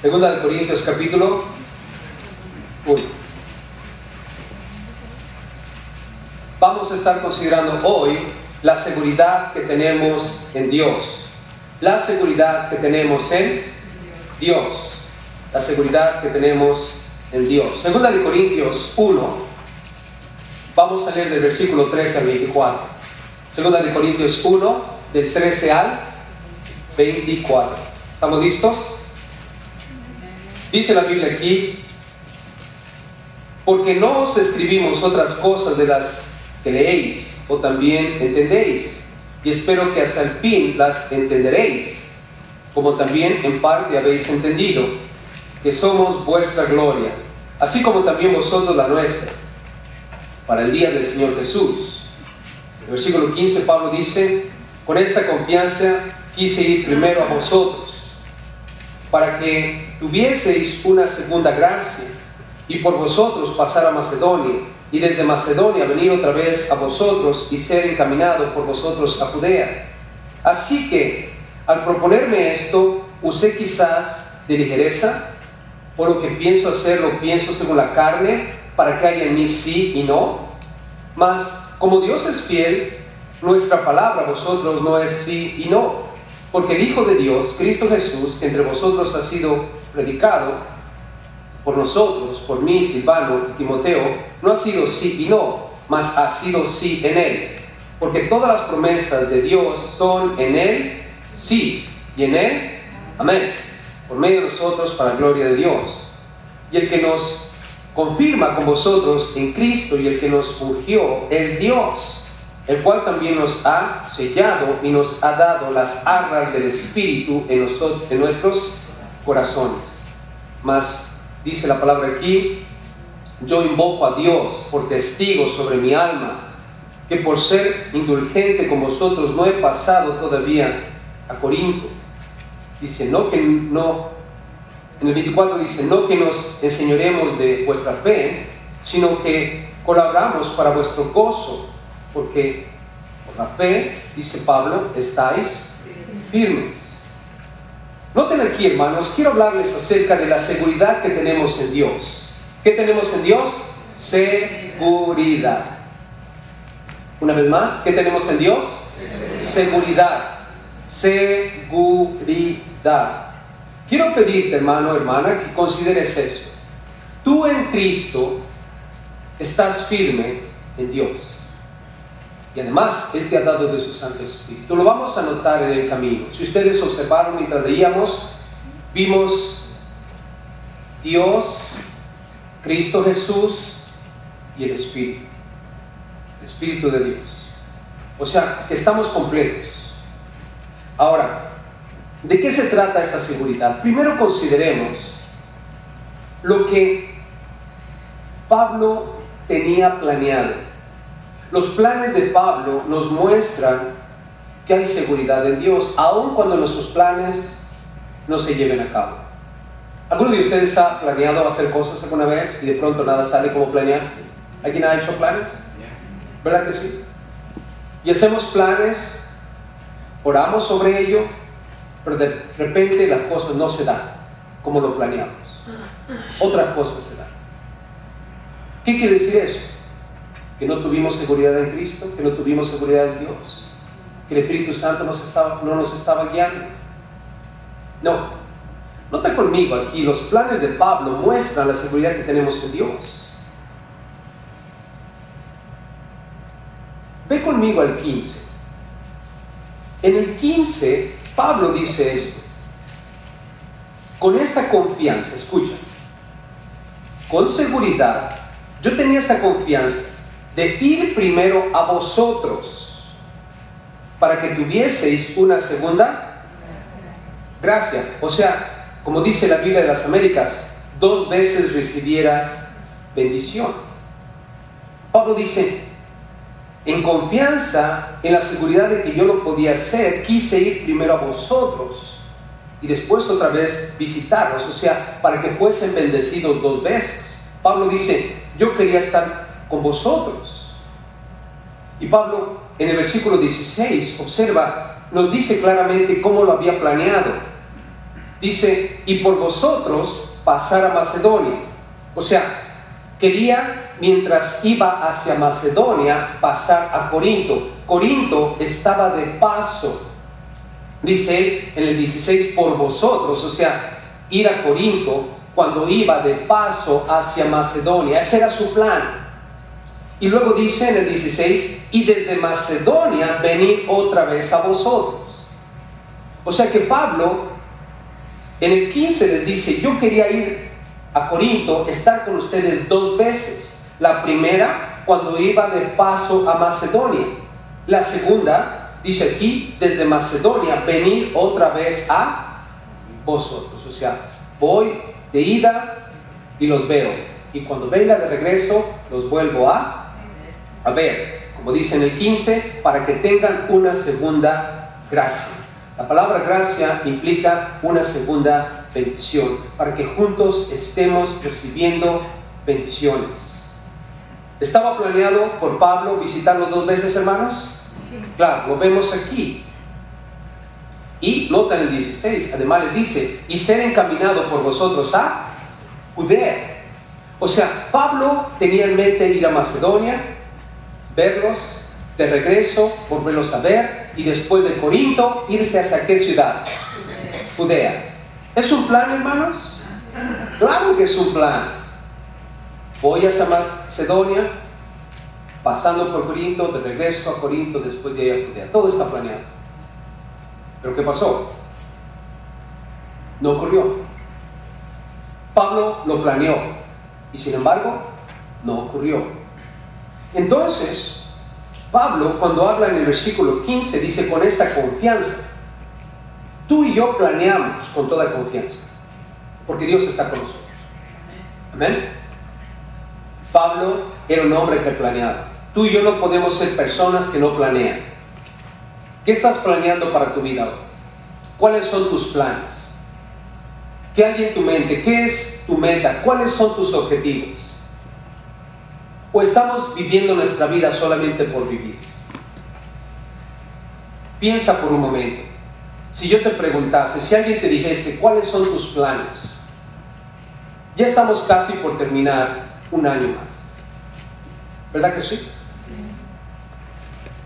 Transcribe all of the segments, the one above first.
Segunda de Corintios capítulo 1. Vamos a estar considerando hoy la seguridad que tenemos en Dios. La seguridad que tenemos en Dios. La seguridad que tenemos en Dios. Segunda de Corintios 1. Vamos a leer del versículo 13 al 24. Segunda de Corintios 1, del 13 al 24. ¿Estamos listos? Dice la Biblia aquí: porque no os escribimos otras cosas de las que leéis o también entendéis, y espero que hasta el fin las entenderéis, como también en parte habéis entendido, que somos vuestra gloria, así como también vosotros la nuestra, para el día del Señor Jesús. En el versículo 15 Pablo dice: con esta confianza quise ir primero a vosotros, para que tuvieseis una segunda gracia, y por vosotros pasar a Macedonia, y desde Macedonia venir otra vez a vosotros, y ser encaminado por vosotros a Judea. Así que, al proponerme esto, usé quizás de ligereza, por lo que pienso hacer, lo pienso según la carne, para que haya en mí sí y no. Mas, como Dios es fiel, nuestra palabra a vosotros no es sí y no, porque el Hijo de Dios, Cristo Jesús, que entre vosotros ha sido predicado por nosotros, por mí, Silvano y Timoteo, no ha sido sí y no, mas ha sido sí en Él, porque todas las promesas de Dios son en Él sí, y en Él amén, por medio de nosotros para la gloria de Dios. Y el que nos confirma con vosotros en Cristo y el que nos ungió es Dios, el cual también nos ha sellado y nos ha dado las arras del Espíritu en nuestros corazones. Mas dice la palabra aquí: yo invoco a Dios por testigo sobre mi alma, que por ser indulgente con vosotros no he pasado todavía a Corinto. Dice, en el 24 dice: no que nos enseñoremos de vuestra fe, sino que colaboramos para vuestro gozo, porque por la fe, dice Pablo, estáis firmes. Noten aquí, hermanos, quiero hablarles acerca de la seguridad que tenemos en Dios. ¿Qué tenemos en Dios? Seguridad. Una vez más, ¿qué tenemos en Dios? Seguridad. Seguridad. Quiero pedirte, hermano, hermana, que consideres esto. Tú en Cristo estás firme en Dios. Y además, Él te ha dado de su Santo Espíritu. Lo vamos a notar en el camino. Si ustedes observaron mientras leíamos, vimos Dios, Cristo Jesús y el Espíritu. El Espíritu de Dios. O sea, que estamos completos. Ahora, ¿de qué se trata esta seguridad? Primero consideremos lo que Pablo tenía planeado. Los planes de Pablo nos muestran que hay seguridad en Dios, aun cuando nuestros planes no se lleven a cabo. ¿Alguno de ustedes ha planeado hacer cosas alguna vez y de pronto nada sale como planeaste? ¿Alguien ha hecho planes? ¿Verdad que sí? Y hacemos planes, oramos sobre ello, pero de repente las cosas no se dan como lo planeamos. Otras cosas se dan. ¿Qué quiere decir eso? Que no tuvimos seguridad en Cristo, que no tuvimos seguridad en Dios, que el Espíritu Santo no nos estaba guiando. No. Nota conmigo aquí, los planes de Pablo muestran la seguridad que tenemos en Dios. Ve conmigo al 15. En el 15, Pablo dice esto: con esta confianza, escucha, con seguridad, yo tenía esta confianza de ir primero a vosotros, para que tuvieseis una segunda gracia. O sea, como dice la Biblia de las Américas, 2 veces recibieras bendición. Pablo dice, en confianza, en la seguridad de que yo lo podía hacer, quise ir primero a vosotros y después otra vez visitarlos, o sea, para que fuesen bendecidos 2 veces. Pablo dice, yo quería estar con vosotros. Y Pablo en el versículo 16, observa, nos dice claramente cómo lo había planeado. dice, y por vosotros pasar a Macedonia. O sea, quería, mientras iba hacia Macedonia, pasar a Corinto. Corinto estaba de paso. Dice él en el 16, por vosotros, o sea, ir a Corinto cuando iba de paso hacia Macedonia. Ese era su plan. Y luego dice en el 16, y desde Macedonia venir otra vez a vosotros. O sea que Pablo en el 15 les dice, yo quería ir a Corinto, estar con ustedes 2 veces. La primera, cuando iba de paso a Macedonia. La segunda, dice aquí, desde Macedonia, venir otra vez a vosotros. O sea, voy de ida y los veo. Y cuando venga de regreso, los vuelvo a ver. Como dice en el 15, para que tengan una segunda gracia. La palabra gracia implica una segunda bendición, para que juntos estemos recibiendo bendiciones. ¿Estaba planeado por Pablo visitarlos 2 veces, hermanos? Claro, lo vemos aquí. Y nota en el 16, además les dice, y ser encaminado por vosotros a Judea. O sea, Pablo tenía en mente ir a Macedonia, verlos, de regreso, volverlos a ver, y después de Corinto, irse hacia ¿qué ciudad? Judea. ¿Es un plan, hermanos? Claro que es un plan. Voy hacia Macedonia, pasando por Corinto, de regreso a Corinto, después de ir a Judea. Todo está planeado. ¿Pero qué pasó? No ocurrió. Pablo lo planeó, y sin embargo, no ocurrió. Entonces, Pablo, cuando habla en el versículo 15, dice con esta confianza. Tú y yo planeamos con toda confianza, porque Dios está con nosotros. Amén. Pablo era un hombre que planeaba. Tú y yo no podemos ser personas que no planean. ¿Qué estás planeando para tu vida hoy? ¿Cuáles son tus planes? ¿Qué hay en tu mente? ¿Qué es tu meta? ¿Cuáles son tus objetivos? ¿O estamos viviendo nuestra vida solamente por vivir? Piensa por un momento. Si yo te preguntase, si alguien te dijese, ¿cuáles son tus planes? Ya estamos casi por terminar un año más. ¿Verdad que sí?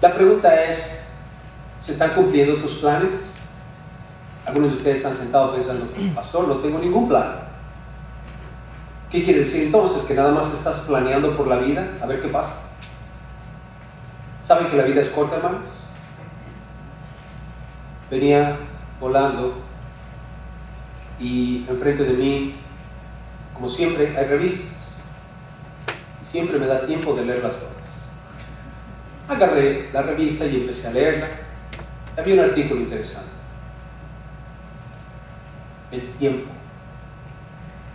La pregunta es, ¿se están cumpliendo tus planes? Algunos de ustedes están sentados pensando, pastor, no tengo ningún plan. ¿Qué quiere decir entonces? ¿Que nada más estás planeando por la vida? A ver qué pasa. ¿Saben que la vida es corta, hermanos? Venía volando y enfrente de mí, como siempre, hay revistas. Siempre me da tiempo de leerlas todas. Agarré la revista y empecé a leerla. Había un artículo interesante. El tiempo.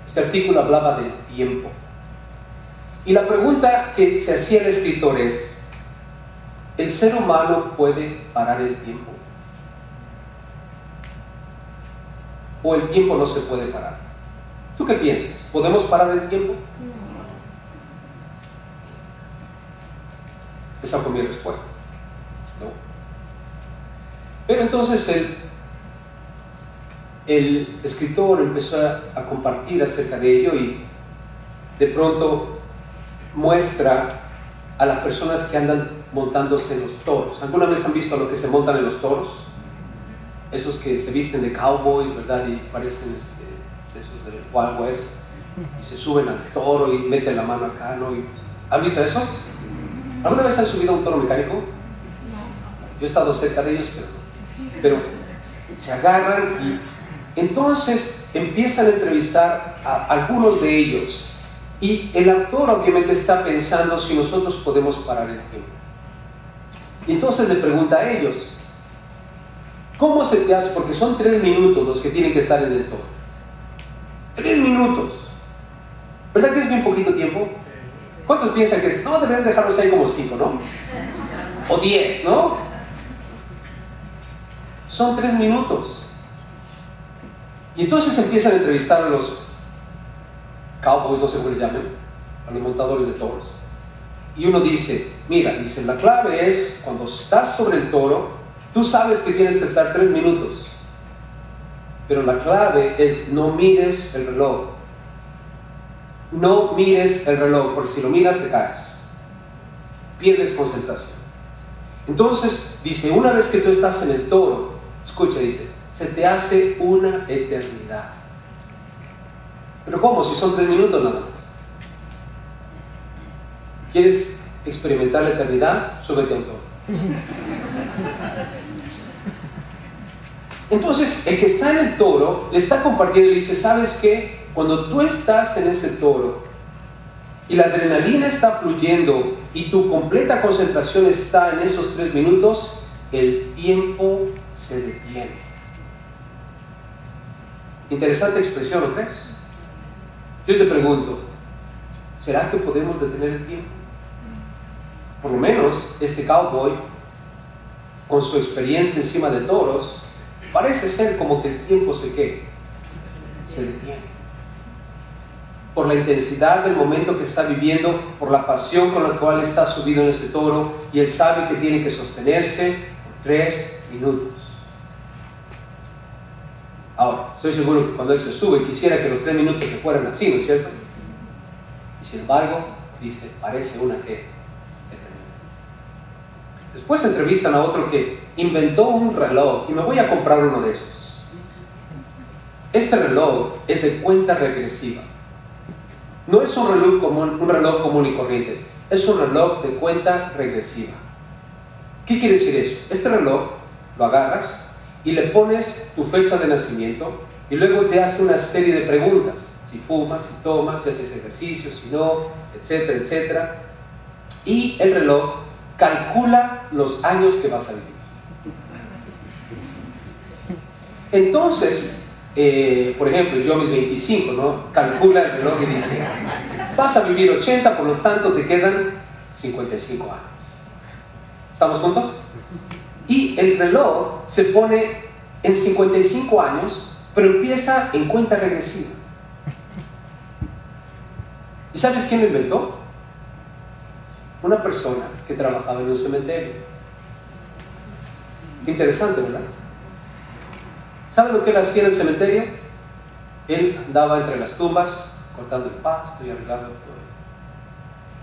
Este artículo hablaba del tiempo. Y la pregunta que se hacía el escritor es, ¿el ser humano puede parar el tiempo? ¿O el tiempo no se puede parar? ¿Tú qué piensas? ¿Podemos parar el tiempo? Esa fue mi respuesta. ¿No? Pero entonces el escritor empezó a compartir acerca de ello y de pronto muestra a las personas que andan montándose en los toros. ¿Alguna vez han visto a los que se montan en los toros? Esos que se visten de cowboys, ¿verdad? Y parecen esos del Wild West y se suben al toro y meten la mano acá, ¿no? ¿Han visto esos? ¿Alguna vez han subido a un toro mecánico? Yo he estado cerca de ellos, pero se agarran y entonces empiezan a entrevistar a algunos de ellos y el autor obviamente está pensando si nosotros podemos parar el tiempo. Y entonces le pregunta a ellos, ¿cómo se te hace? Porque son 3 minutos los que tienen que estar en el toro. 3 minutos. ¿Verdad que es bien poquito tiempo? ¿Cuántos piensan que es? No, deberían dejarlos ahí como 5, ¿no? O 10, ¿no? Son 3 minutos. Y entonces empiezan a entrevistar a los cowboys, no sé cómo les llaman, a los montadores de toros. Y uno dice, mira, dice, la clave es, cuando estás sobre el toro, tú sabes que tienes que estar 3 minutos. pero la clave es no mires el reloj. No mires el reloj, porque si lo miras te caes. Pierdes concentración. Entonces, dice, una vez que tú estás en el toro, escucha, dice, se te hace una eternidad. ¿Pero cómo? Si son 3 minutos nada más. ¿Quieres experimentar la eternidad? Súbete a un toro. Entonces, el que está en el toro le está compartiendo y le dice, ¿sabes qué? Cuando tú estás en ese toro y la adrenalina está fluyendo y tu completa concentración está en esos 3 minutos, el tiempo se detiene. Interesante expresión, ¿no crees? Yo te pregunto, ¿será que podemos detener el tiempo? Por lo menos este cowboy, con su experiencia encima de toros, parece ser como que el tiempo se detiene. Por la intensidad del momento que está viviendo, por la pasión con la cual está subido en ese toro, y él sabe que tiene que sostenerse por 3 minutos. Ahora, estoy seguro que cuando él se sube quisiera que los 3 minutos se fueran así, ¿no es cierto? Y sin embargo, dice, parece una eternidad. Después entrevistan a otro que inventó un reloj, y me voy a comprar uno de esos. Este reloj es de cuenta regresiva. No es un reloj común y corriente, es un reloj de cuenta regresiva. ¿Qué quiere decir eso? Este reloj lo agarras y le pones tu fecha de nacimiento y luego te hace una serie de preguntas. Si fumas, si tomas, si haces ejercicio, si no, etcétera, etcétera. Y el reloj calcula los años que vas a vivir. Entonces, por ejemplo, yo a mis 25, ¿no? Calcula el reloj y dice, vas a vivir 80, por lo tanto te quedan 55 años. ¿Estamos juntos? Y el reloj se pone en 55 años, pero empieza en cuenta regresiva. ¿Y sabes quién lo inventó? Una persona que trabajaba en un cementerio. Interesante, ¿verdad? ¿Saben lo que él hacía en el cementerio? Él andaba entre las tumbas, cortando el pasto y arreglando todo.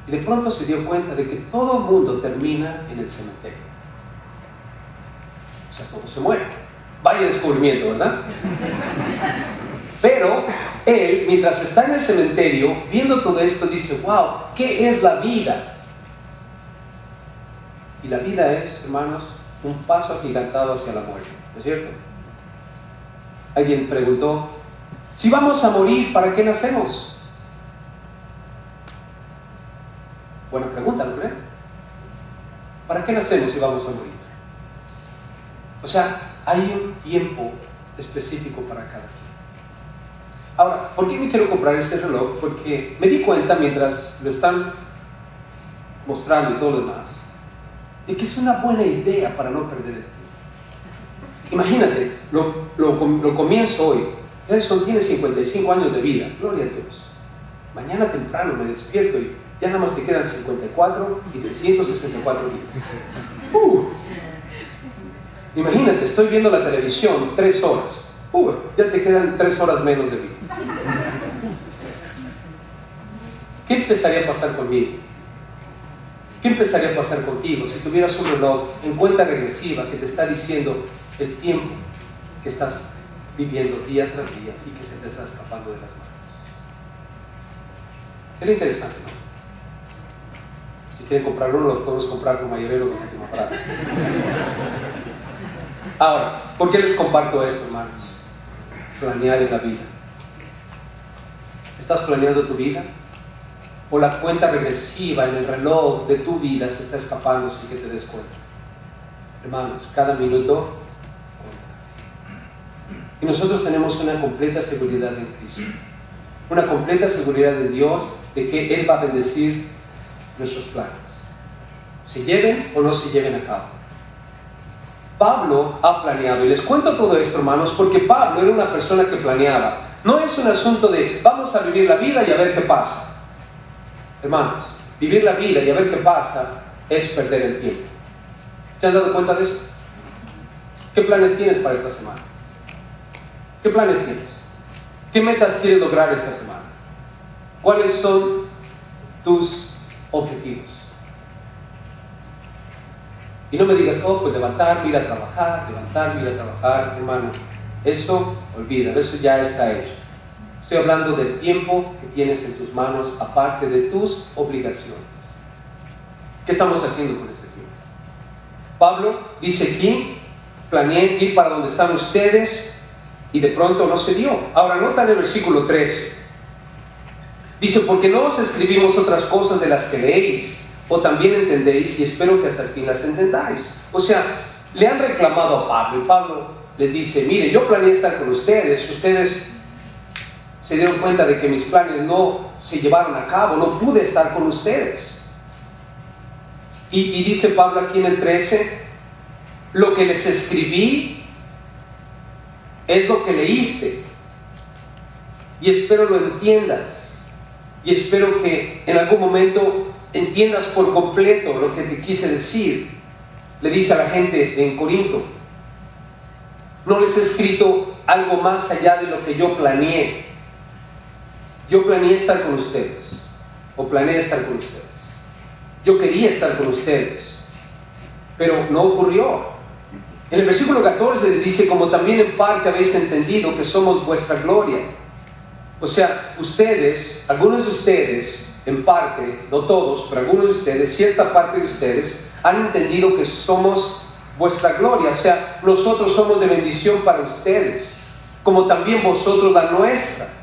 Y de pronto se dio cuenta de que todo el mundo termina en el cementerio. O sea, todo se muere. Vaya descubrimiento, ¿verdad? Pero él, mientras está en el cementerio, viendo todo esto, dice, wow, ¿qué es la vida? Y la vida es, hermanos, un paso agigantado hacia la muerte, ¿no es cierto? Alguien preguntó, si vamos a morir, ¿para qué nacemos? Buena pregunta, ¿no creen? ¿Para qué nacemos si vamos a morir? O sea, hay un tiempo específico para cada quien. Ahora, ¿por qué me quiero comprar ese reloj? Porque me di cuenta mientras lo están mostrando y todo lo demás, de que es una buena idea para no perder el tiempo. Imagínate, lo comienzo hoy. Nelson tiene 55 años de vida, gloria a Dios. Mañana temprano me despierto y ya nada más te quedan 54 y 364 días. Imagínate, estoy viendo la televisión 3 horas. Ya te quedan 3 horas menos de vida. ¿Qué empezaría a pasar conmigo? ¿Qué empezaría a pasar contigo si tuvieras un reloj en cuenta regresiva que te está diciendo el tiempo que estás viviendo día tras día y que se te está escapando de las manos? Sería interesante, ¿no? Si quieren comprar uno, los podemos comprar con mayorero que se Séptima Parada. Ahora, ¿por qué les comparto esto, hermanos? Planear en la vida. ¿Estás planeando tu vida? ¿O la cuenta regresiva en el reloj de tu vida se está escapando sin que te des cuenta? Hermanos, cada minuto cuenta. Y nosotros tenemos una completa seguridad en Cristo. Una completa seguridad en Dios de que Él va a bendecir nuestros planes. Se lleven o no se lleven a cabo. Pablo ha planeado, y les cuento todo esto, hermanos, porque Pablo era una persona que planeaba. No es un asunto de vamos a vivir la vida y a ver qué pasa. Hermanos, vivir la vida y a ver qué pasa es perder el tiempo. ¿Se han dado cuenta de eso? ¿Qué planes tienes para esta semana? ¿Qué planes tienes? ¿Qué metas quieres lograr esta semana? ¿Cuáles son tus objetivos? Y no me digas, pues levantarme, ir a trabajar, hermano. Eso, olvídalo, eso ya está hecho. Estoy hablando del tiempo que tienes en tus manos, aparte de tus obligaciones. ¿Qué estamos haciendo con este tiempo? Pablo dice aquí, planeé ir para donde están ustedes y de pronto no se dio. Ahora nota en el versículo 13. Dice, porque no os escribimos otras cosas de las que leéis o también entendéis y espero que hasta el fin las entendáis. O sea, le han reclamado a Pablo y Pablo les dice, mire, yo planeé estar con ustedes se dieron cuenta de que mis planes no se llevaron a cabo, no pude estar con ustedes. Y dice Pablo aquí en el 13, lo que les escribí es lo que leíste y espero lo entiendas y espero que en algún momento entiendas por completo lo que te quise decir. Le dice a la gente en Corinto, no les he escrito algo más allá de lo que yo planeé. Yo planeé estar con ustedes, o planeé estar con ustedes. Yo quería estar con ustedes, pero no ocurrió. En el versículo 14 dice, como también en parte habéis entendido que somos vuestra gloria. O sea, ustedes, algunos de ustedes, en parte, no todos, pero algunos de ustedes, cierta parte de ustedes, han entendido que somos vuestra gloria. O sea, nosotros somos de bendición para ustedes, como también vosotros la nuestra.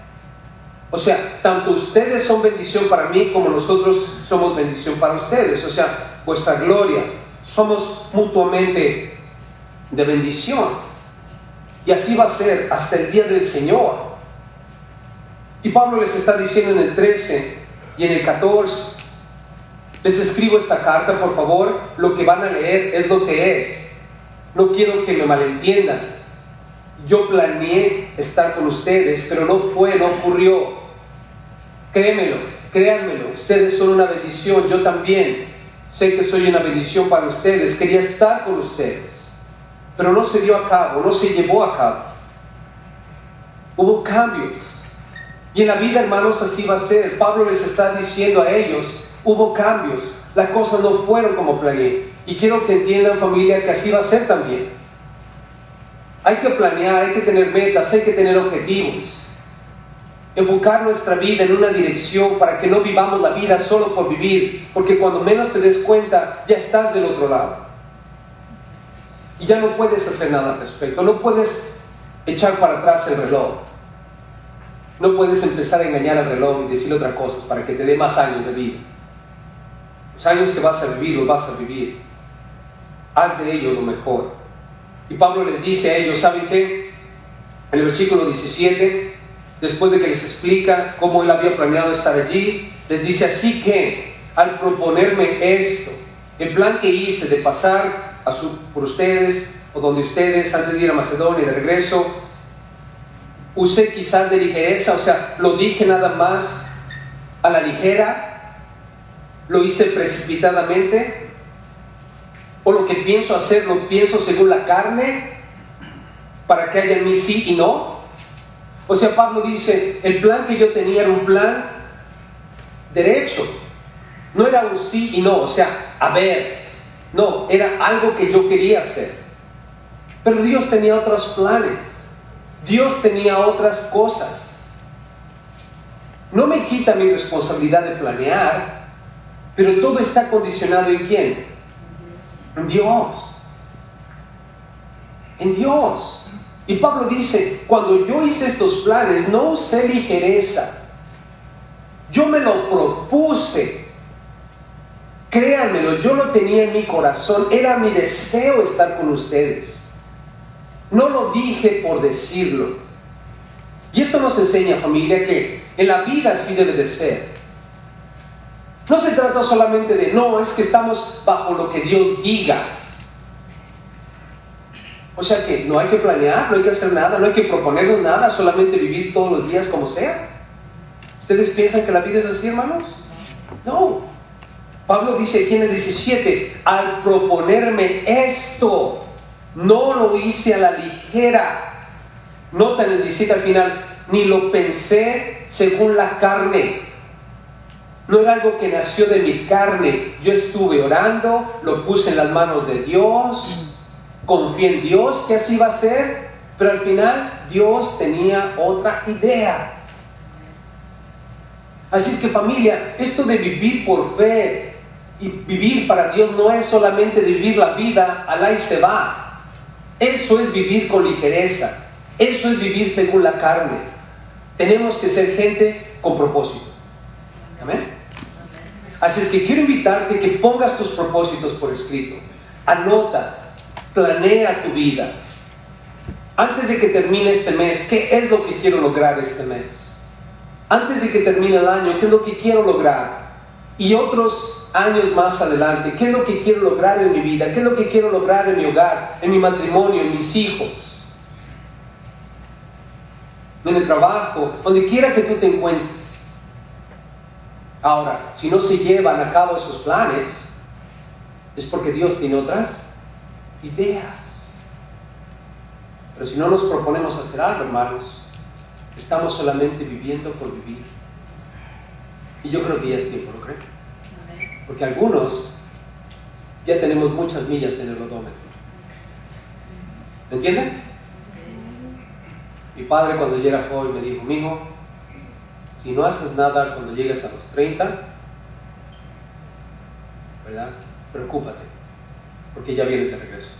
O sea, tanto ustedes son bendición para mí como nosotros somos bendición para ustedes. O sea, vuestra gloria. Somos mutuamente de bendición. Y así va a ser hasta el día del Señor. Y Pablo les está diciendo en el 13 y en el 14, les escribo esta carta, por favor, lo que van a leer es lo que es. No quiero que me malentiendan. Yo planeé estar con ustedes, pero no ocurrió. Créanmelo, ustedes son una bendición, yo también sé que soy una bendición para ustedes, quería estar con ustedes, pero no se dio a cabo, no se llevó a cabo. Hubo cambios. Y en la vida, hermanos, así va a ser. Pablo les está diciendo a ellos, hubo cambios, las cosas no fueron como planeé. Y quiero que entiendan, familia, que así va a ser también. Hay que planear, hay que tener metas, hay que tener objetivos. Enfocar nuestra vida en una dirección para que no vivamos la vida solo por vivir, porque cuando menos te des cuenta, ya estás del otro lado. Y ya no puedes hacer nada al respecto, no puedes echar para atrás el reloj. No puedes empezar a engañar al reloj y decirle otras cosas para que te dé más años de vida. Los años que vas a vivir, los vas a vivir. Haz de ellos lo mejor. Y Pablo les dice a ellos, ¿saben qué? En el versículo 17, después de que les explica cómo él había planeado estar allí, les dice, así que al proponerme esto, el plan que hice de pasar por ustedes, o donde ustedes, antes de ir a Macedonia y de regreso, usé quizás de ligereza, o sea, lo dije nada más a la ligera, lo hice precipitadamente, o lo que pienso hacer, lo pienso según la carne, para que haya en mí sí y no. O sea, Pablo dice, el plan que yo tenía era un plan derecho, no era un sí y no, o sea, a ver, no, era algo que yo quería hacer. Pero Dios tenía otros planes, Dios tenía otras cosas. No me quita mi responsabilidad de planear, pero todo está condicionado ¿en quién? En Dios. En Dios. Y Pablo dice, cuando yo hice estos planes, no usé ligereza. Yo me lo propuse. Créanmelo, yo lo tenía en mi corazón. Era mi deseo estar con ustedes. No lo dije por decirlo. Y esto nos enseña, familia, que en la vida así debe de ser. No se trata solamente de, no, es que estamos bajo lo que Dios diga. O sea que no hay que planear, no hay que hacer nada, no hay que proponernos nada, solamente vivir todos los días como sea. ¿Ustedes piensan que la vida es así, hermanos? No. Pablo dice aquí en el 17, al proponerme esto, no lo hice a la ligera, Nota en el 17 al final, ni lo pensé según la carne. No era algo que nació de mi carne. Yo estuve orando, lo puse en las manos de Dios, confié en Dios que así iba a ser, pero al final Dios tenía otra idea. Así es que, familia, esto de vivir por fe y vivir para Dios no es solamente de vivir la vida al ahí se va. Eso es vivir con ligereza. Eso es vivir según la carne. Tenemos que ser gente con propósito. Amén. Así es que quiero invitarte que pongas tus propósitos por escrito. Anota, planea tu vida. Antes de que termine este mes, ¿qué es lo que quiero lograr este mes? Antes de que termine el año, ¿qué es lo que quiero lograr? Y otros años más adelante, ¿qué es lo que quiero lograr en mi vida? ¿Qué es lo que quiero lograr en mi hogar, en mi matrimonio, en mis hijos? En el trabajo, donde quiera que tú te encuentres. Ahora, si no se llevan a cabo esos planes, es porque Dios tiene otras ideas. Pero si no nos proponemos hacer algo, hermanos, estamos solamente viviendo por vivir. Y yo creo que ya es tiempo, ¿no creen? Porque algunos ya tenemos muchas millas en el odómetro. ¿Me entienden? Mi padre, cuando yo era joven, me dijo: mijo, si no haces nada cuando llegues a los 30, ¿verdad? Preocúpate, porque ya vienes de regreso.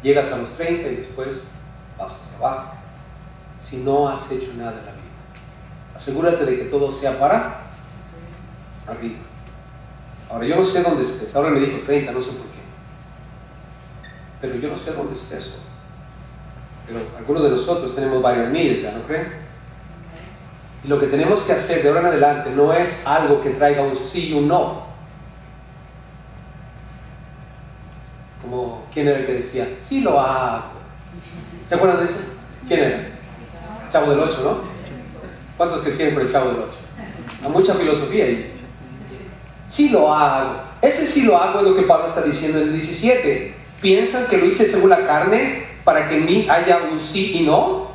Llegas a los 30 y después vas hacia abajo. Si no has hecho nada en la vida, asegúrate de que todo sea para arriba. Ahora, yo no sé dónde estés. Ahora me dijo 30, no sé por qué. Pero yo no sé dónde estés. Pero algunos de nosotros tenemos varias millas, ¿ya no creen? Y lo que tenemos que hacer de ahora en adelante no es algo que traiga un sí y un no. Como, ¿quién era el que decía? Sí lo hago. ¿Se acuerdan de eso? ¿Quién era? Chavo del 8, ¿no? ¿Cuántos crecieron por el Chavo del 8? Hay mucha filosofía ahí. Sí lo hago. Ese sí lo hago es lo que Pablo está diciendo en el 17. ¿Piensan que lo hice según la carne para que en mí haya un sí y no?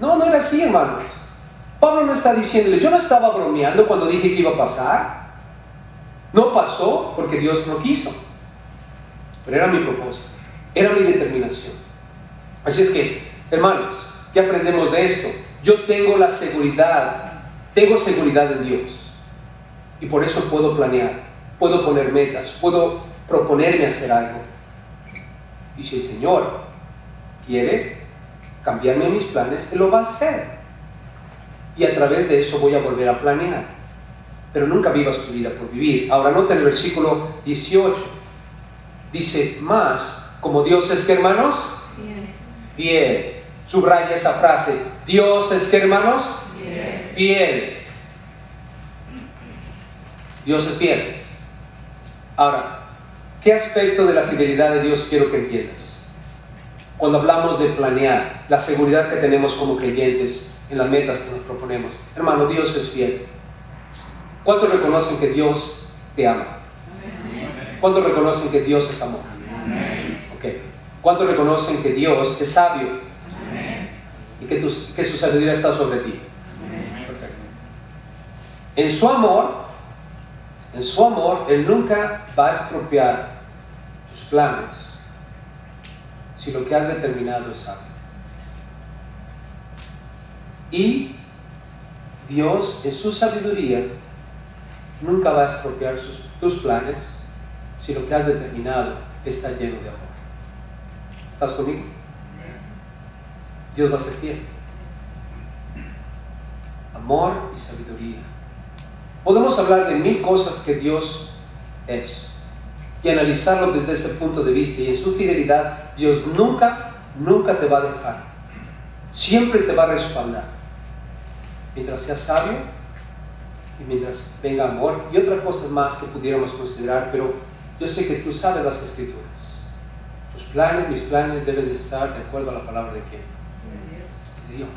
No, no era así, hermanos. Pablo no está diciéndole, yo no estaba bromeando cuando dije que iba a pasar. No pasó porque Dios no quiso. Pero era mi propósito, era mi determinación. Así es que, hermanos, ¿qué aprendemos de esto? Yo tengo la seguridad, tengo seguridad en Dios. Y por eso puedo planear, puedo poner metas, puedo proponerme hacer algo. Y si el Señor quiere cambiarme mis planes, Él lo va a hacer. Y a través de eso voy a volver a planear. Pero nunca vivas tu vida por vivir. Ahora nota el versículo 18. Dice, más, como Dios es que, hermanos, fiel. Subraya esa frase. Dios es que, hermanos, fiel. Dios es fiel. Ahora, ¿qué aspecto de la fidelidad de Dios quiero que entiendas? Cuando hablamos de planear, la seguridad que tenemos como creyentes en las metas que nos proponemos. Hermano, Dios es fiel. ¿Cuántos reconocen que Dios te ama? ¿Cuántos reconocen que Dios es amor? Okay. ¿Cuántos reconocen que Dios es sabio? Y que su sabiduría está sobre ti? Perfecto. En su amor, Él nunca va a estropear tus planes si lo que has determinado es sabio. Y Dios, en su sabiduría, nunca va a estropear tus planes si lo que has determinado está lleno de amor. ¿Estás conmigo? Dios va a ser fiel. Amor y sabiduría. Podemos hablar de 1000 cosas que Dios es y analizarlo desde ese punto de vista. Y en su fidelidad, Dios nunca te va a dejar. Siempre te va a respaldar. Mientras seas sabio y mientras venga amor y otras cosas más que pudiéramos considerar, pero yo sé que tú sabes las Escrituras. Tus planes, mis planes deben de estar de acuerdo a la palabra de quién? De Dios.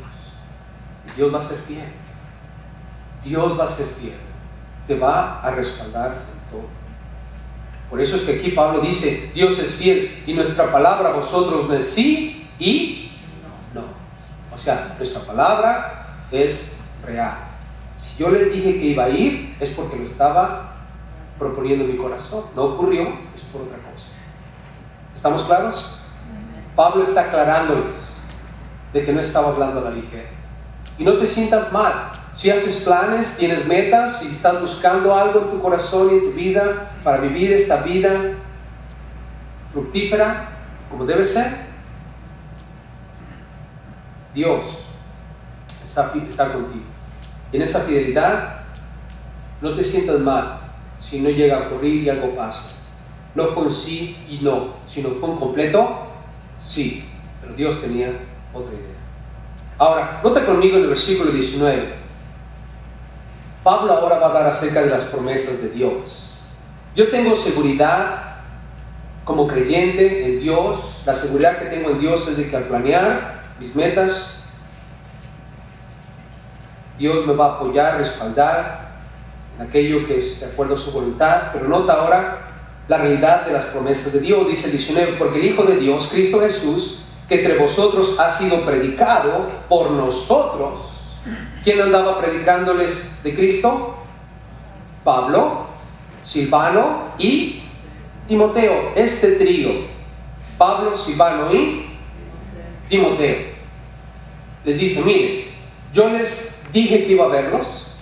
Dios va a ser fiel. Dios va a ser fiel. Te va a respaldar en todo. Por eso es que aquí Pablo dice, Dios es fiel y nuestra palabra a vosotros no es sí y no. sea, nuestra palabra es real. Si yo les dije que iba a ir, es porque lo estaba proponiendo en mi corazón. No ocurrió, es por otra cosa. ¿Estamos claros? Pablo está aclarándoles de que no estaba hablando a la ligera. Y no te sientas mal. Si haces planes, tienes metas y estás buscando algo en tu corazón y en tu vida para vivir esta vida fructífera como debe ser, Dios está contigo. Y en esa fidelidad no te sientas mal si no llega a ocurrir y algo pasa. No fue un sí y no, sino fue un completo sí. Pero Dios tenía otra idea. Ahora, nota conmigo en el versículo 19. Pablo ahora va a hablar acerca de las promesas de Dios. Yo tengo seguridad como creyente en Dios. La seguridad que tengo en Dios es de que al planear mis metas, Dios me va a apoyar, respaldar en aquello que es de acuerdo a su voluntad. Pero nota ahora la realidad de las promesas de Dios. Dice el 19, porque el Hijo de Dios, Cristo Jesús, que entre vosotros ha sido predicado por nosotros. ¿Quién andaba predicándoles de Cristo? Pablo, Silvano y Timoteo. Este trío, Pablo, Silvano y Timoteo, les dice: miren, yo les dije que iba a verlos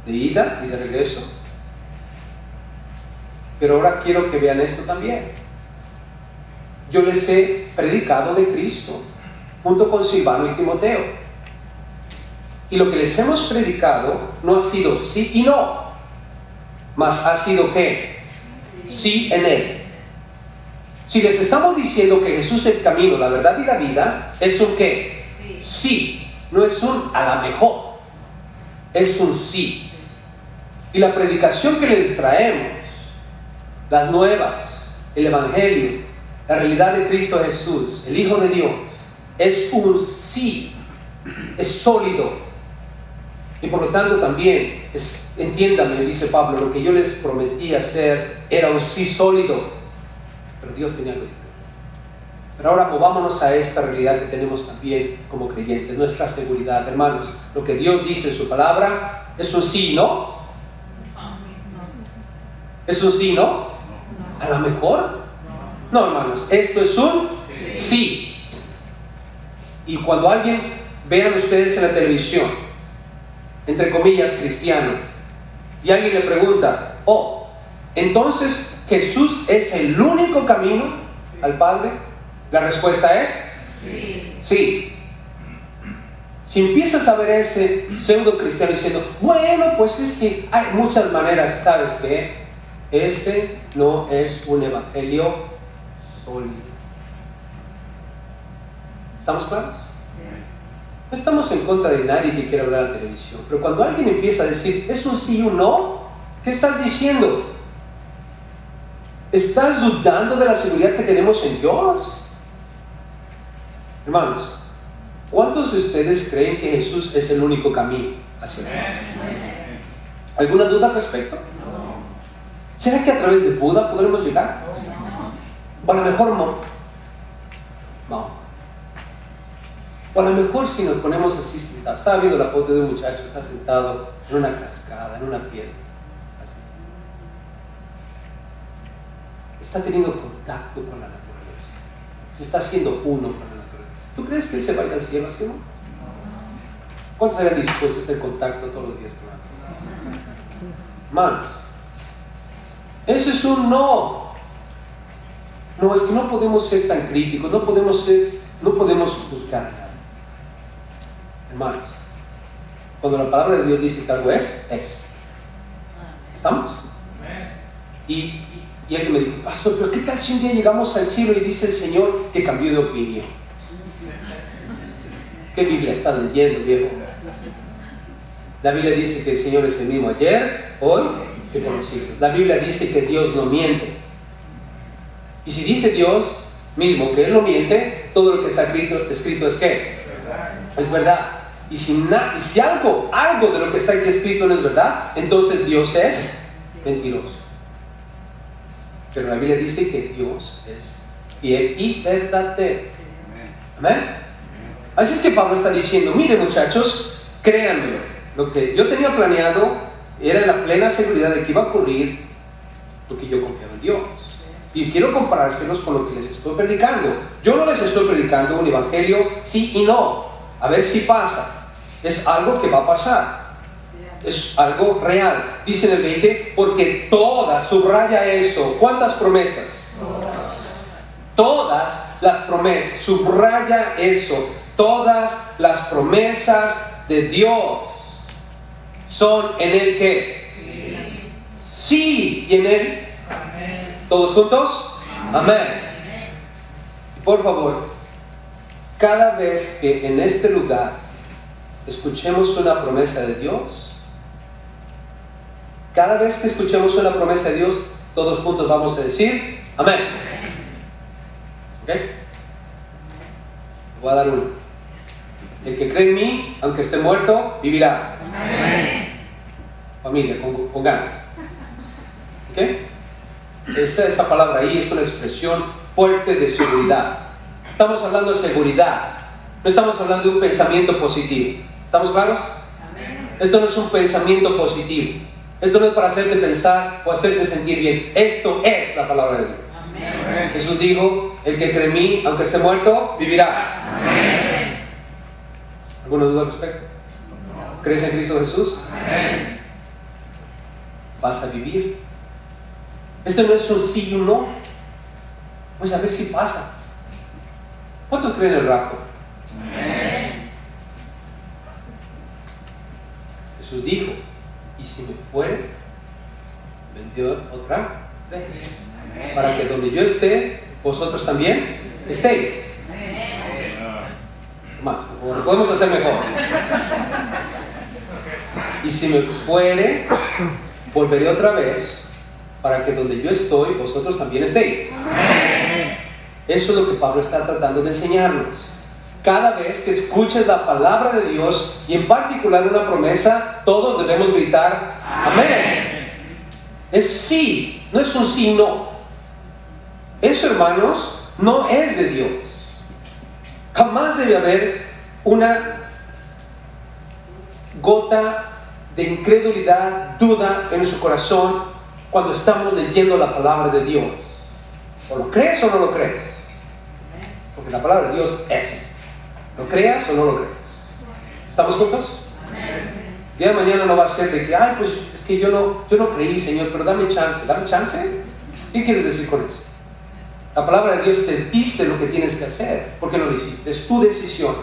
de ida y de regreso, pero ahora quiero que vean esto también. Yo les he predicado de Cristo junto con Silvano y Timoteo. Y lo que les hemos predicado no ha sido sí y no, mas ha sido ¿qué? Sí en Él. Si les estamos diciendo que Jesús es el camino, la verdad y la vida, es un ¿qué? Sí. No es un a la mejor, es un sí. Y la predicación que les traemos, las nuevas, el Evangelio, la realidad de Cristo Jesús, el Hijo de Dios, es un sí, es sólido. Y por lo tanto también, entiéndame, dice Pablo, lo que yo les prometí hacer era un sí sólido, pero Dios tenía algo diferente. Pero ahora movámonos a esta realidad que tenemos también como creyentes, nuestra seguridad, hermanos. Lo que Dios dice en su palabra es un sí, ¿no? ¿Es un sí, no? ¿A lo mejor? No, hermanos, esto es un sí. Y cuando alguien, vean ustedes en la televisión, entre comillas, cristiano, y alguien le pregunta: oh, entonces Jesús es el único camino al Padre, la respuesta es sí. Sí. Si empiezas a ver ese pseudo cristiano diciendo: bueno, pues es que hay muchas maneras, ¿sabes qué? Ese no es un evangelio sólido. ¿Estamos claros? No estamos en contra de nadie que quiera hablar a la televisión, pero cuando alguien empieza a decir es un sí y un no, ¿qué estás diciendo? ¿Estás dudando de la seguridad que tenemos en Dios? Hermanos, ¿cuántos de ustedes creen que Jesús es el único camino hacia el Padre? ¿Alguna duda al respecto? ¿Será que a través de Buda podremos llegar? O a lo mejor no. O a lo mejor si nos ponemos así sentados. Estaba viendo la foto de un muchacho, está sentado en una cascada, en una piedra. Así. Está teniendo contacto con la naturaleza. Se está haciendo uno con la naturaleza. ¿Tú crees que él se vaya al cielo así, no? ¿Cuántos estarían dispuestos a hacer contacto todos los días con la naturaleza? Manos. Ese es un no. No, es que no podemos ser tan críticos, no podemos juzgar nada. Hermanos, cuando la palabra de Dios dice que algo es. ¿Estamos? Y alguien me dijo: pastor, pero ¿qué tal si un día llegamos al cielo y dice el Señor que cambió de opinión? ¿Qué Biblia estás leyendo, viejo? La Biblia dice que el Señor es el mismo ayer, hoy y por los siglos. La Biblia dice que Dios no miente. Y si dice Dios mismo que Él no miente, todo lo que está escrito es ¿qué? Es verdad. Y si algo de lo que está aquí escrito no es verdad, entonces Dios es mentiroso. Pero la Biblia dice que Dios es fiel y verdadero. Amén. Así es que Pablo está diciendo, miren muchachos, créanmelo, lo que yo tenía planeado era la plena seguridad de que iba a ocurrir porque yo confiaba en Dios. Y quiero comparárselos con lo que les estoy predicando. Yo no les estoy predicando un evangelio sí y no, a ver si pasa. Es algo que va a pasar. Es algo real. Dice en el 20, porque todas, subraya eso. ¿Cuántas promesas? Todas las promesas, subraya eso. Todas las promesas de Dios son en el que sí y en él. ¿Todos juntos? Amén. Y por favor, cada vez que en este lugar escuchemos una promesa de Dios, cada vez que escuchemos una promesa de Dios, todos juntos vamos a decir amén. ¿Ok? Voy a dar uno. El que cree en mí, aunque esté muerto, vivirá. Amén. Familia, con ganas. ¿Ok? Esa palabra ahí es una expresión fuerte de seguridad. Estamos hablando de seguridad. No estamos hablando de un pensamiento positivo. ¿Estamos claros? Amén. Esto no es un pensamiento positivo. Esto no es para hacerte pensar o hacerte sentir bien. Esto es la palabra de Dios. Amén. Jesús dijo, el que cree en mí, aunque esté muerto, vivirá. Amén. ¿Alguna duda al respecto? No. ¿Crees en Cristo Jesús? Amén. Vas a vivir. Este no es un sí y un no. Pues a ver si pasa. ¿Cuántos creen en el rapto? Amén. Jesús dijo, y si me fuere, vendré otra vez. Amén. Para que donde yo esté, vosotros también estéis. Bueno, lo podemos hacer mejor. Y si me fuere, volveré otra vez, para que donde yo estoy, vosotros también estéis. Amén. Eso es lo que Pablo está tratando de enseñarnos. Cada vez que escuches la palabra de Dios, y en particular una promesa, todos debemos gritar amén. Es sí, no es un sí, no. Eso, hermanos, no es de Dios. Jamás debe haber una gota de incredulidad, duda en nuestro corazón cuando estamos leyendo la palabra de Dios. ¿O lo crees o no lo crees? Porque la palabra de Dios es. ¿Lo creas o no lo crees? ¿Estamos juntos? El día de mañana no va a ser de que, ay, pues es que yo no creí, Señor, pero dame chance. ¿Dame chance? ¿Qué quieres decir con eso? La palabra de Dios te dice lo que tienes que hacer. ¿Por qué no lo hiciste? Es tu decisión.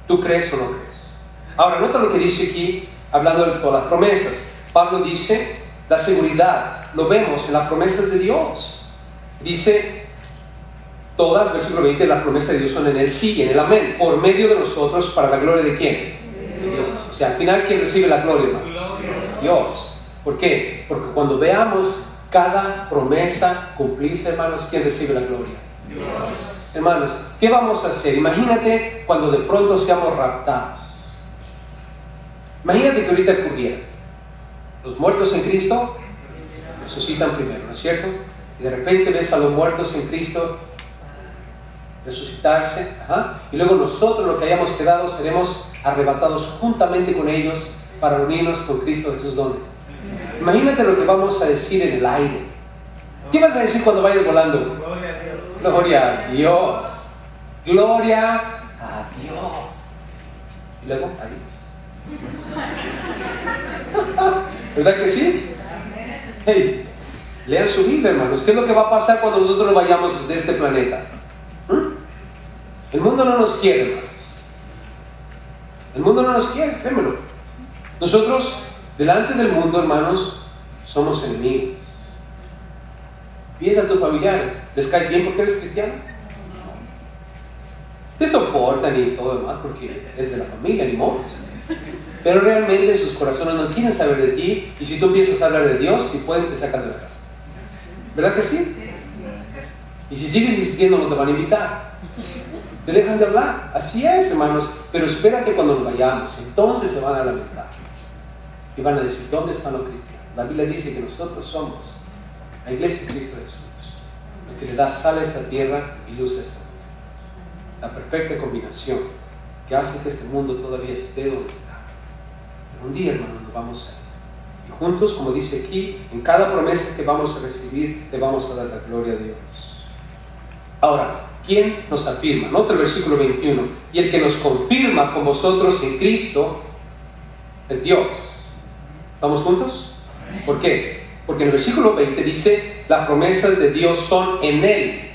¿Tú crees o no crees? Ahora, nota lo que dice aquí, hablando de todas las promesas. Pablo dice, la seguridad, lo vemos en las promesas de Dios. Dice, todas, versículo 20, las promesas de Dios son en el sí y en el amén, por medio de nosotros, para la gloria de ¿quién? De Dios. O sea, al final, ¿quién recibe la gloria, hermanos? Dios. ¿Por qué? Porque cuando veamos cada promesa cumplirse, hermanos, ¿quién recibe la gloria? Dios. Hermanos, ¿qué vamos a hacer? Imagínate cuando de pronto seamos raptados. Imagínate que ahorita ocurriera. Los muertos en Cristo resucitan primero, ¿no es cierto? Y de repente ves a los muertos en Cristo resucitarse, y luego nosotros, los que hayamos quedado, seremos arrebatados juntamente con ellos para unirnos con Cristo Jesús. ¿Dónde? Imagínate lo que vamos a decir en el aire. ¿Qué vas a decir cuando vayas volando? Gloria a Dios. Gloria a Dios. Y luego, adiós. ¿Verdad que sí? Hey, lean su Biblia, hermanos. ¿Qué es lo que va a pasar cuando nosotros nos vayamos de este planeta? El mundo no nos quiere, hermanos. El mundo no nos quiere, créemelo. Nosotros, delante del mundo, hermanos, somos enemigos. Piensa a tus familiares. ¿Les caes bien porque eres cristiano? Te soportan y todo lo demás porque es de la familia, ni modo. Pero realmente sus corazones no quieren saber de ti, y si tú empiezas a hablar de Dios, si pueden, te sacan de la casa. ¿Verdad que sí? Y si sigues insistiendo, no te van a invitar. Te dejan de hablar. Así es, hermanos. Pero espera que cuando nos vayamos, entonces se van a lamentar. Y van a decir, ¿dónde están los cristianos? La Biblia dice que nosotros somos la iglesia de Cristo Jesús, lo que le da sal a esta tierra y luz a esta tierra. la perfecta combinación que hace que este mundo todavía esté donde está. Pero un día, hermanos, nos vamos a ir. Y juntos, como dice aquí, en cada promesa que vamos a recibir, le vamos a dar la gloria a Dios. Ahora, ¿quién nos afirma? Nota el versículo 21. Y el que nos confirma con vosotros en Cristo es Dios. ¿Estamos juntos? ¿Por qué? Porque en el versículo 20 dice, las promesas de Dios son en Él.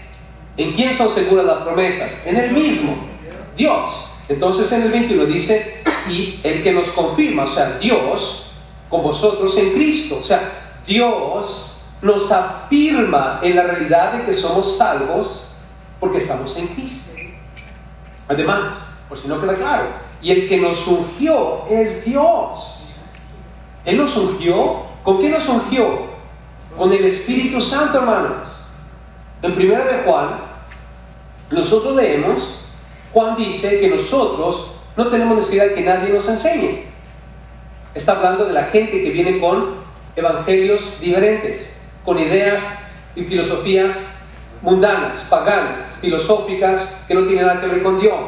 ¿En quién son seguras las promesas? En Él mismo, Dios. Entonces en el 21 dice, y el que nos confirma, o sea, Dios, con vosotros en Cristo. O sea, Dios nos afirma en la realidad de que somos salvos porque estamos en Cristo. Además, por si no queda claro, y el que nos ungió es Dios. Él nos ungió. ¿Con qué nos ungió? Con el Espíritu Santo, hermanos. En 1 de Juan, nosotros leemos, Juan dice que nosotros no tenemos necesidad de que nadie nos enseñe. Está hablando de la gente que viene con evangelios diferentes, con ideas y filosofías mundanas, paganas, filosóficas, que no tienen nada que ver con Dios.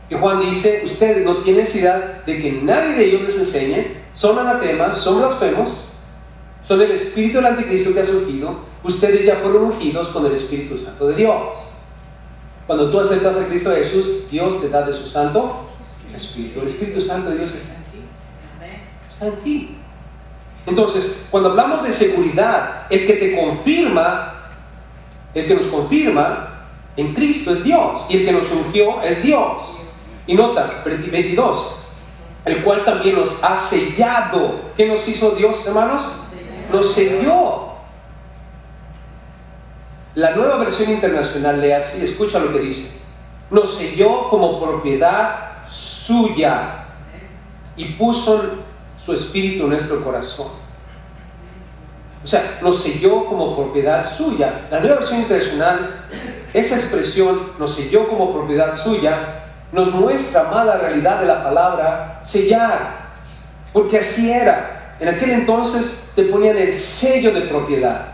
Y Juan dice, ustedes no tienen necesidad de que nadie de ellos les enseñe, son anatemas, son blasfemos, son el espíritu del anticristo que ha surgido, ustedes ya fueron ungidos con el Espíritu Santo de Dios. Cuando tú aceptas a Cristo Jesús, Dios te da de su Santo Espíritu. El Espíritu Santo de Dios está en ti. Está en ti. Entonces, cuando hablamos de seguridad, el que te confirma, el que nos confirma en Cristo es Dios, y el que nos ungió es Dios. Y nota, 22, el cual también nos ha sellado. ¿Qué nos hizo Dios, hermanos? Nos selló. La Nueva Versión Internacional lee así, escucha lo que dice. Nos selló como propiedad suya y puso su espíritu en nuestro corazón. O sea, nos selló como propiedad suya. La Nueva Versión Internacional, esa expresión, nos selló como propiedad suya, nos muestra más la realidad de la palabra sellar, porque así era. En aquel entonces te ponían el sello de propiedad.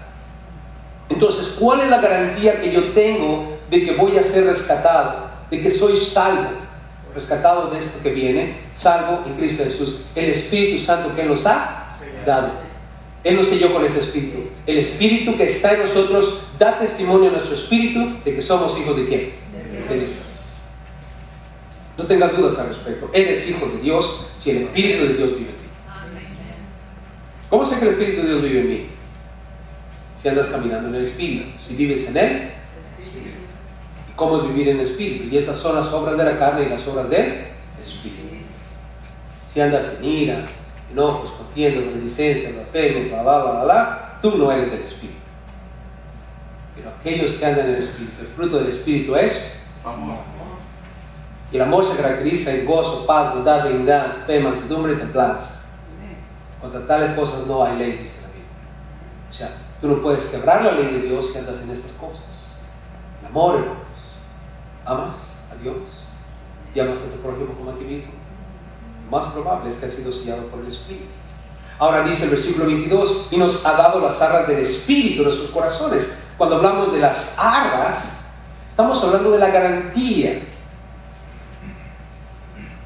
Entonces, ¿cuál es la garantía que yo tengo de que voy a ser rescatado, de que soy salvo, rescatado de esto que viene, salvo en Cristo Jesús? El Espíritu Santo que Él nos ha dado. Él nos selló con ese Espíritu. El Espíritu que está en nosotros da testimonio a nuestro Espíritu de que somos hijos de ¿quién? De Dios. No tengas dudas al respecto. Eres hijo de Dios si el Espíritu de Dios vive en ti. ¿Cómo sé que el Espíritu de Dios vive en mí? Si andas caminando en el Espíritu. Si vives en Él, Espíritu. ¿Y cómo es vivir en el Espíritu? Y esas son las obras de la carne y las obras del Espíritu. Si andas en iras, enojos, contiendas, maledicencias, blasfemias, tú no eres del Espíritu. Pero aquellos que andan en el Espíritu, el fruto del Espíritu es amor. Y el amor se caracteriza en gozo, paz, bondad, benignidad, fe, mansedumbre y templanza. Contra tales cosas no hay ley, dice la Biblia. O sea, tú no puedes quebrar la ley de Dios si andas en estas cosas. El amor, hermanos. Amas a Dios y amas a tu prójimo como a ti mismo. Lo más probable es que has sido sellado por el Espíritu. Ahora dice el versículo 22, y nos ha dado las arras del Espíritu en nuestros corazones. Cuando hablamos de las arras, estamos hablando de la garantía.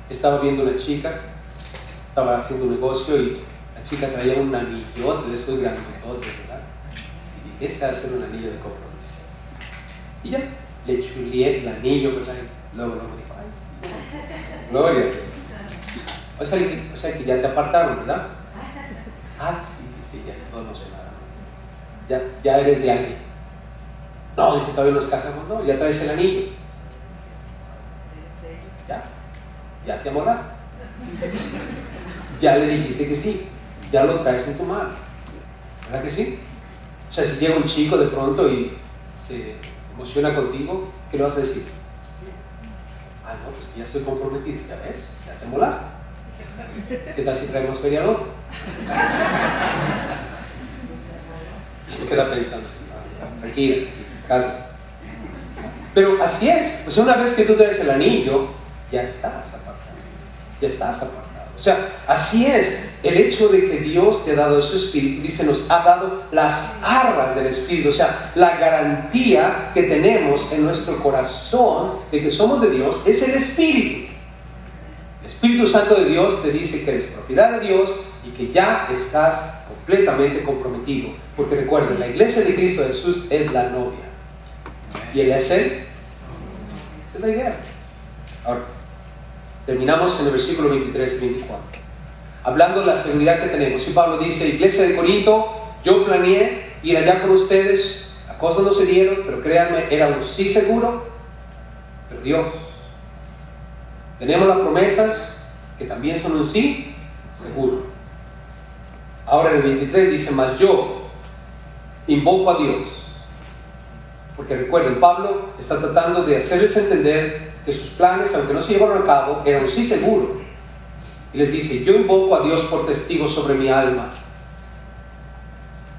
Estaba viendo una chica, estaba haciendo un negocio y la chica traía un anillote de esos grandototes, ¿verdad? Y dije, ese va a ser un anillo de compromiso. Y ya, le chuleé el anillo, ¿verdad? Y luego dijo, ay, sí, gloria a Dios. O sea que ya te apartaron, ¿verdad? Ah, sí, ya todo emocionado. Ya eres de alguien. No, dice, todavía nos casamos, no, ya traes el anillo. Ya te amoraste. Ya le dijiste que sí. Ya lo traes en tu mano. ¿Verdad que sí? O sea, si llega un chico de pronto y se emociona contigo, ¿qué le vas a decir? Ah, no, pues que ya estoy comprometido. Ya ves, ya te amolaste. ¿Qué tal si traemos feria al otro? Y se queda pensando, tranquila, casa. Pero así es. O sea, una vez que tú traes el anillo, ya estás apartado. Ya estás apartado. O sea, así es. El hecho de que Dios te ha dado su Espíritu, dice, nos ha dado las arras del Espíritu. O sea, la garantía que tenemos en nuestro corazón de que somos de Dios es el Espíritu. El Espíritu Santo de Dios te dice que eres propiedad de Dios y que ya estás completamente comprometido. Porque recuerden, la iglesia de Cristo Jesús es la novia. ¿Y Él es Él? Esa es la idea. Ahora, terminamos en el versículo 23 y 24. Hablando de la seguridad que tenemos. Y Pablo dice, iglesia de Corinto, yo planeé ir allá con ustedes, las cosas no se dieron, pero créanme, era un sí seguro, pero Dios. Tenemos las promesas que también son un sí seguro. Ahora en el 23 dice, mas yo invoco a Dios. Porque recuerden, Pablo está tratando de hacerles entender que sus planes, aunque no se llevaron a cabo, eran un sí seguro. Y les dice, yo invoco a Dios por testigo sobre mi alma.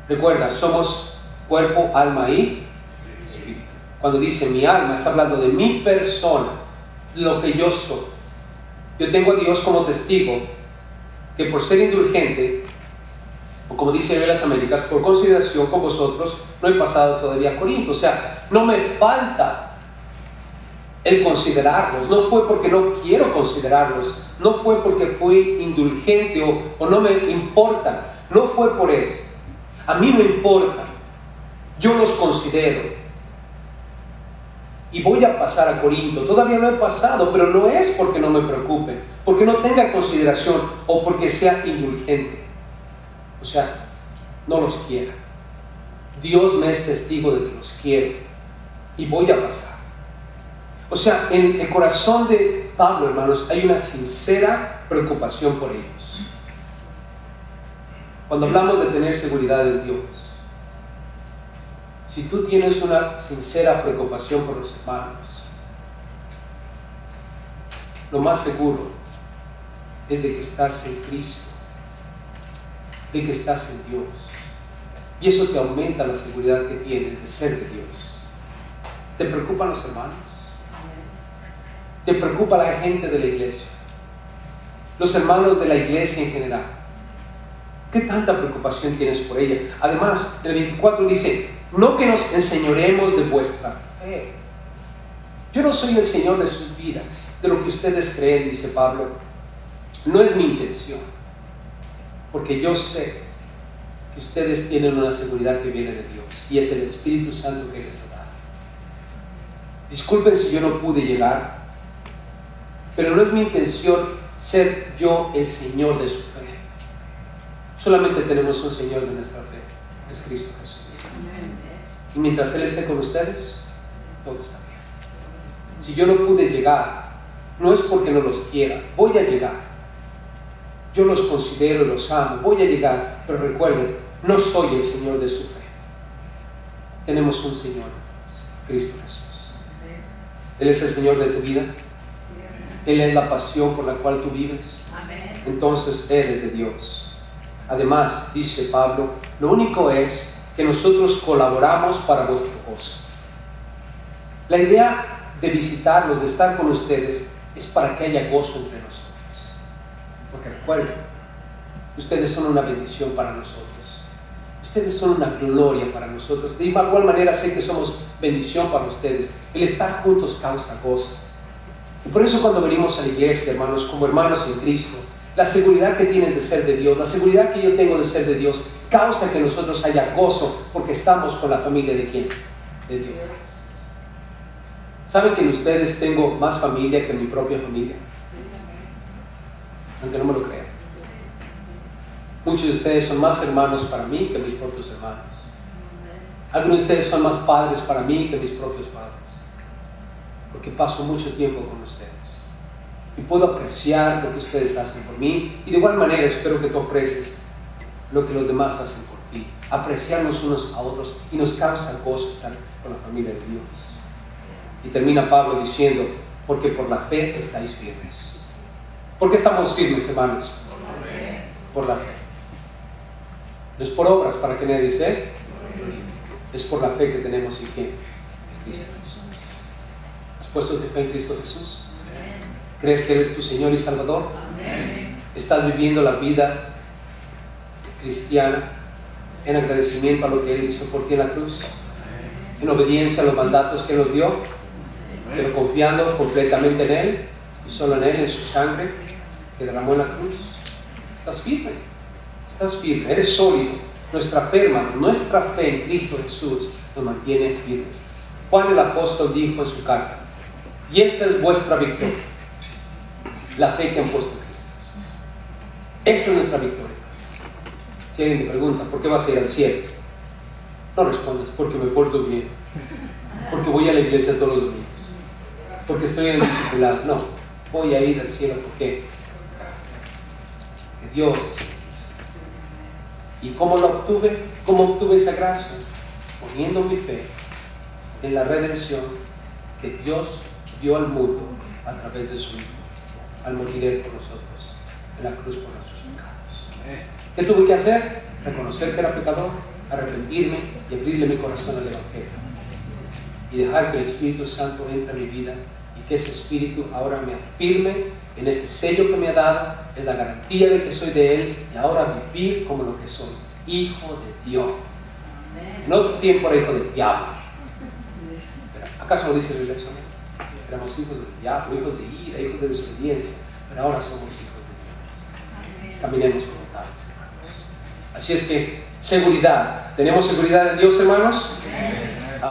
Recuerda, somos cuerpo, alma y espíritu. Cuando dice mi alma, está hablando de mi persona, lo que yo soy. Yo tengo a Dios como testigo que por ser indulgente, o como dice en las Américas, por consideración con vosotros, no he pasado todavía a Corinto. O sea, no me falta el considerarlos. No fue porque no quiero considerarlos, no fue porque fui indulgente o no me importan, no fue por eso. A mí me importa, yo los considero y voy a pasar a Corinto. Todavía no he pasado, pero no es porque no me preocupe, porque no tenga consideración o porque sea indulgente. O sea, no los quiera. Dios me es testigo de que los quiero y voy a pasar. O sea, en el corazón de Pablo, hermanos, hay una sincera preocupación por ellos. Cuando hablamos de tener seguridad en Dios, si tú tienes una sincera preocupación por los hermanos, lo más seguro es de que estás en Cristo, de que estás en Dios. Y eso te aumenta la seguridad que tienes de ser de Dios. ¿Te preocupan los hermanos? ¿Te preocupa la gente de la iglesia? Los hermanos de la iglesia en general. ¿Qué tanta preocupación tienes por ella? Además, el 24 dice, no que nos enseñoremos de vuestra fe. Yo no soy el Señor de sus vidas, de lo que ustedes creen, dice Pablo. No es mi intención, porque yo sé que ustedes tienen una seguridad que viene de Dios, y es el Espíritu Santo que les ha dado. Disculpen si yo no pude llegar, pero no es mi intención ser yo el Señor de su fe. Solamente tenemos un Señor de nuestra fe, es Cristo Jesús. Y mientras Él esté con ustedes, todo está bien. Si yo no pude llegar, no es porque no los quiera, voy a llegar. Yo los considero y los amo, voy a llegar, pero recuerden, no soy el Señor de su fe. Tenemos un Señor, Cristo Jesús. Él es el Señor de tu vida. Él es la pasión por la cual tú vives. Entonces eres de Dios. Además, dice Pablo, lo único es que nosotros colaboramos para vuestro gozo. La idea de visitarlos, de estar con ustedes, es para que haya gozo entre nosotros. Porque recuerden, ustedes son una bendición para nosotros. Ustedes son una gloria para nosotros. De igual manera sé que somos bendición para ustedes. El estar juntos causa gozo. Y por eso cuando venimos a la iglesia, hermanos, como hermanos en Cristo, la seguridad que tienes de ser de Dios, la seguridad que yo tengo de ser de Dios, causa que nosotros haya gozo, porque estamos con la familia de ¿quién? De Dios. ¿Saben que en ustedes tengo más familia que mi propia familia? Aunque no me lo crean. Muchos de ustedes son más hermanos para mí que mis propios hermanos. Algunos de ustedes son más padres para mí que mis propios padres. Porque paso mucho tiempo con ustedes. Y puedo apreciar lo que ustedes hacen por mí. Y de igual manera espero que tú aprecies lo que los demás hacen por ti. Apreciarnos unos a otros. Y nos causa gozo estar con la familia de Dios. Y termina Pablo diciendo, porque por la fe estáis firmes. ¿Por qué estamos firmes, hermanos? Por la fe. No es por obras para que nadie se. Es por la fe que tenemos en quién? En Cristo Jesús. ¿Has puesto tu fe en Cristo Jesús? ¿Crees que Él es tu Señor y Salvador? ¿Estás viviendo la vida cristiana en agradecimiento a lo que Él hizo por ti en la cruz? ¿En obediencia a los mandatos que nos dio? ¿Pero confiando completamente en Él y solo en Él, en su sangre que derramó en la cruz? ¿Estás firme? ¿Estás firme? ¿Eres sólido? Nuestra fe en Cristo Jesús nos mantiene firmes. Juan el apóstol dijo en su carta: y esta es vuestra victoria, la fe que han puesto en Cristo Jesús. Esa es nuestra victoria. Si alguien te pregunta, ¿por qué vas a ir al cielo? No respondes: porque me porto bien, porque voy a la iglesia todos los domingos, porque estoy en el discipulado. No, voy a ir al cielo. ¿Por qué? Porque Dios es. ¿Y cómo lo obtuve? ¿Cómo obtuve esa gracia? Poniendo mi fe en la redención que Dios dio al mundo a través de su Hijo, al morir Él por nosotros en la cruz por nuestros pecados. ¿Qué tuve que hacer? Reconocer que era pecador, arrepentirme y abrirle mi corazón al Evangelio y dejar que el Espíritu Santo entre en mi vida y que ese Espíritu ahora me afirme en ese sello que me ha dado, es la garantía de que soy de Él, y ahora vivir como lo que soy, hijo de Dios. En otro tiempo era hijo del diablo. Pero ¿acaso no dice la Biblia eso? Éramos hijos del diablo, hijos de ira, hijos de desobediencia, pero ahora somos hijos de Dios. Caminemos como tales, hermanos. Así es que seguridad. ¿Tenemos seguridad en Dios, hermanos?